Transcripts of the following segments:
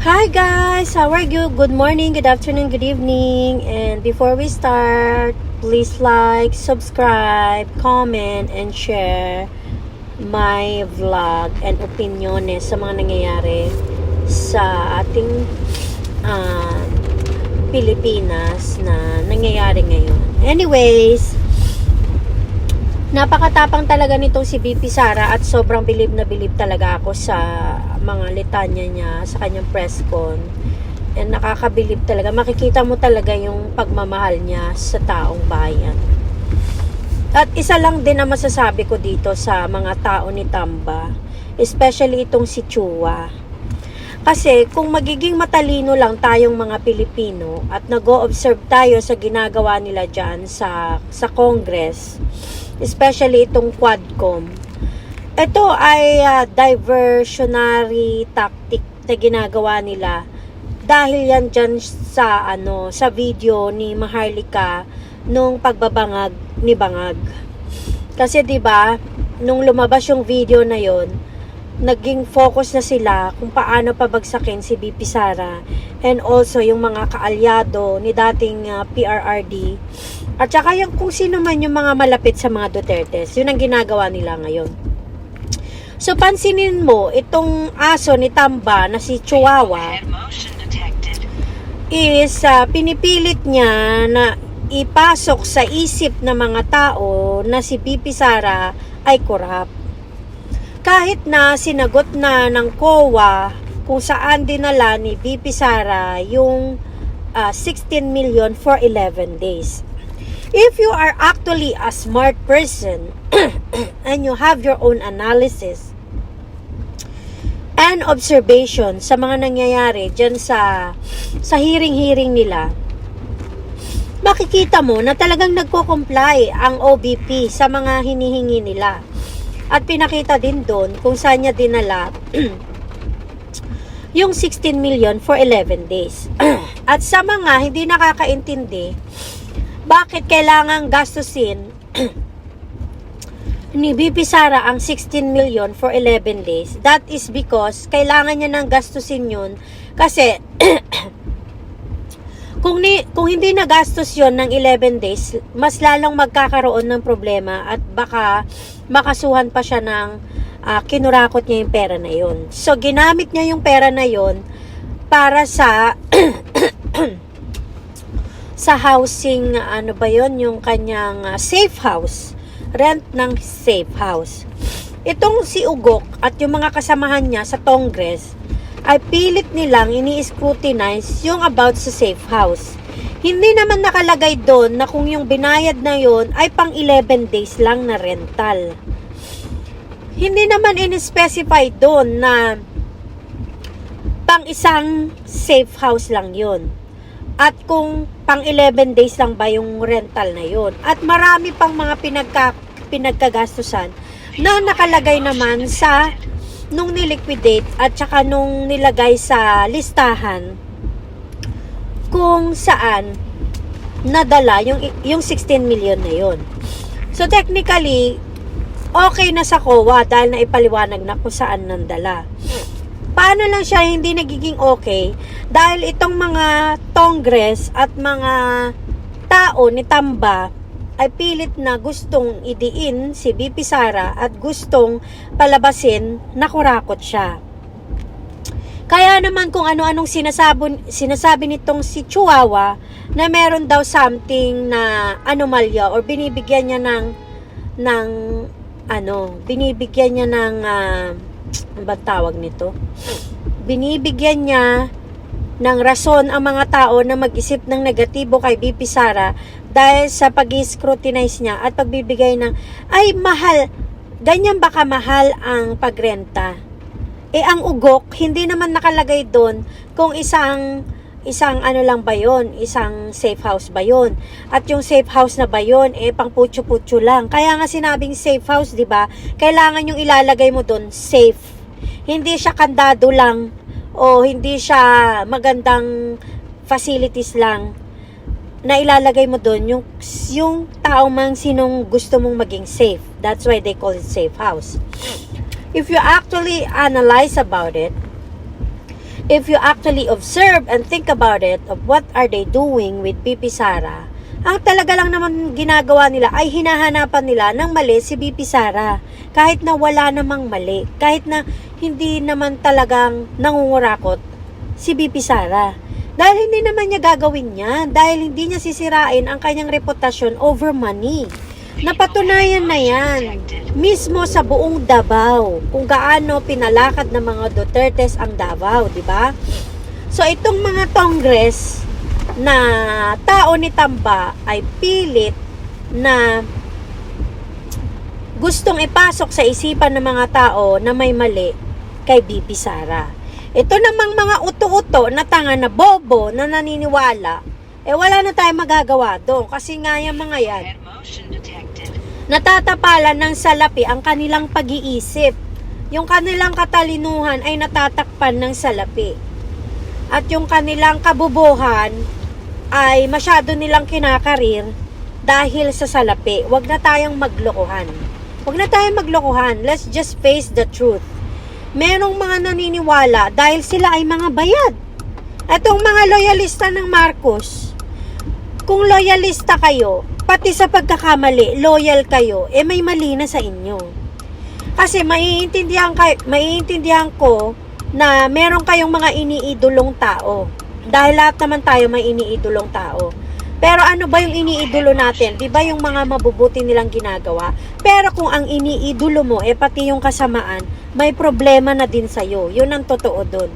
Hi guys, how are you? Good morning, good afternoon, good evening. And before we start, please like, subscribe, comment, and share my vlog and opiniones sa mga nangyayari sa ating uh, Pilipinas na nangyayari ngayon. Anyways, napakatapang talaga nitong si BP Sara at sobrang bilib na bilib talaga ako sa mga litanya niya sa kanyang press con, and nakakabilib talaga. Makikita mo talaga yung pagmamahal niya sa taong bayan. At isa lang din ang masasabi ko dito sa mga tao ni Tamba, especially itong si Chua. Kasi kung magiging matalino lang tayong mga Pilipino at nag-o-observe tayo sa ginagawa nila dyan sa Congress, especially itong Quadcom, ito ay diversionary tactic na ginagawa nila dahil yan dyan sa video ni Maharlika nung pagbabangag ni Bangag. Kasi 'di ba, nung lumabas yung video na yon, naging focus na sila kung paano pabagsakin si BP Sara and also yung mga kaalyado ni dating PRRD at saka yung kung sino man yung mga malapit sa mga Dutertes. Yun ang ginagawa nila ngayon. So pansinin mo, itong aso ni Tamba na si Chihuahua is pinipilit niya na ipasok sa isip ng mga tao na si BP Sara ay corrupt. Kahit na sinagot na ng COA kung saan dinala ni BP Sara yung 16 million for 11 days. If you are actually a smart person and you have your own analysis and observation sa mga nangyayari dyan sa hearing nila, makikita mo na talagang nagko-comply ang OBP sa mga hinihingi nila. At pinakita din doon kung saan niya dinala yung 16 million for 11 days. At sa mga hindi nakakaintindi, bakit kailangang gastusin ni BP Sara ang 16 million for 11 days? That is because kailangan niya nang gastusin yun kasi kung hindi nagastos yon ng 11 days, mas lalong magkakaroon ng problema at baka makasuhan pa siya ng kinurakot niya yung pera na yon. So, ginamit niya yung pera na yon para sa sa housing, ano ba yon, yung kanyang safe house. Rent ng safe house. Itong si Ugok at yung mga kasamahan niya sa Congress ay pilit nilang ini-scrutinize yung about sa safe house. Hindi naman nakalagay doon na kung yung binayad na yon ay pang 11 days lang na rental. Hindi naman in-specify doon na pang isang safe house lang yon. At kung pang 11 days lang ba yung rental na yon. At marami pang mga pinagkagastusan na nakalagay naman sa nung niliquidate at saka nung nilagay sa listahan kung saan nadala yung 16 million na yon. So technically, okay na sa COA dahil naipaliwanag na kung saan nandala. Paano lang siya hindi nagiging okay? Dahil itong mga Congress at mga tao ni Tamba ay pilit na gustong idiin si BP Sara at gustong palabasin na kurakot siya. Kaya naman kung ano-anong sinasabi nitong si Chihuahua na meron daw something na anomalya or binibigyan niya ng ano ba tawag nito? Binibigyan niya ng rason ang mga tao na mag-isip ng negatibo kay BP Sara dahil sa pag-scrutinize niya at pagbibigay ng, ay mahal, ganyan ba kamahal ang pagrenta? Ang Ugok, hindi naman nakalagay doon kung isang ano lang ba yon, isang safe house ba yon. At yung safe house na ba yon, pang putyo-putyo lang. Kaya nga sinabing safe house, di ba? Kailangan yung ilalagay mo doon, safe. Hindi siya kandado lang o hindi siya magandang facilities lang na ilalagay mo doon yung tao mang sinong gusto mong maging safe. That's why they call it safe house. If you actually analyze about it, if you actually observe and think about it, of what are they doing with BP Sara, ang talaga lang naman ginagawa nila ay hinahanapan nila ng mali si BP Sara. Kahit na wala namang mali. Kahit na hindi naman talagang nangungurakot si BP Sara. Dahil hindi naman niya gagawin yan. Dahil hindi niya sisirain ang kanyang reputasyon over money. Napatunayan na yan. Mismo sa buong Davao. Kung gaano pinalakad ng mga Dutertes ang Davao. Diba? So itong mga Congress na tao ni Tamba ay pilit na gustong ipasok sa isipan ng mga tao na may mali kay BP Sara. Ito namang mga uto-uto na tanga na bobo na naniniwala, wala na tayong magagawa doon kasi nga yung mga yan natatapalan ng salapi ang kanilang pag-iisip. Yung kanilang katalinuhan ay natatakpan ng salapi. At yung kanilang kabubuhan ay masyado nilang kinakarir dahil sa salapi. Huwag na tayong maglokohan. Huwag na tayong maglokohan. Let's just face the truth. Merong mga naniniwala dahil sila ay mga bayad. Etong mga loyalista ng Marcos, kung loyalista kayo, pati sa pagkakamali, loyal kayo, may mali na sa inyo. Kasi maiintindihan ko na meron kayong mga iniidolong tao. Dahil lahat naman tayo may iniidolong tao. Pero ano ba yung iniidolo natin? Diba yung mga mabubuti nilang ginagawa? Pero kung ang iniidolo mo, pati yung kasamaan, may problema na din sa'yo. Yun ang totoo dun.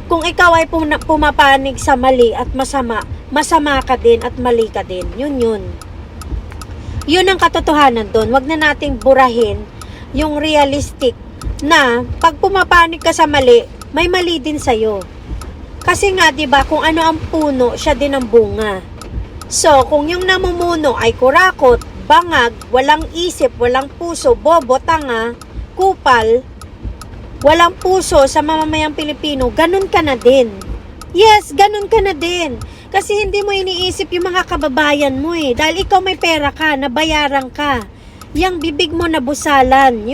Kung ikaw ay pumapanig sa mali at masama ka din at mali ka din. Yun. Yun ang katotohanan dun. Wag na nating burahin yung realistic na pag pumapanig ka sa mali, may mali din sa'yo. Kasi nga, 'di ba, kung ano ang puno, siya din ang bunga. So, kung yung namumuno ay kurakot, bangag, walang isip, walang puso, bobo, tanga, kupal, walang puso sa mamamayang Pilipino, ganun ka na din. Yes, ganun ka na din. Kasi hindi mo iniisip yung mga kababayan mo dahil ikaw may pera ka, nabayaran ka. Yang bibig mo nabusalan,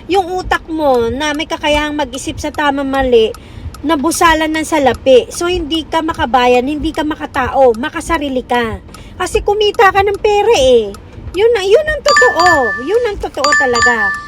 yung utak mo na may kakayahang mag-isip sa tamang mali, nabusalan ng salapi. So, hindi ka makabayan, hindi ka makatao, makasarili ka. Kasi kumita ka ng pera Yun ang totoo. Yun ang totoo talaga.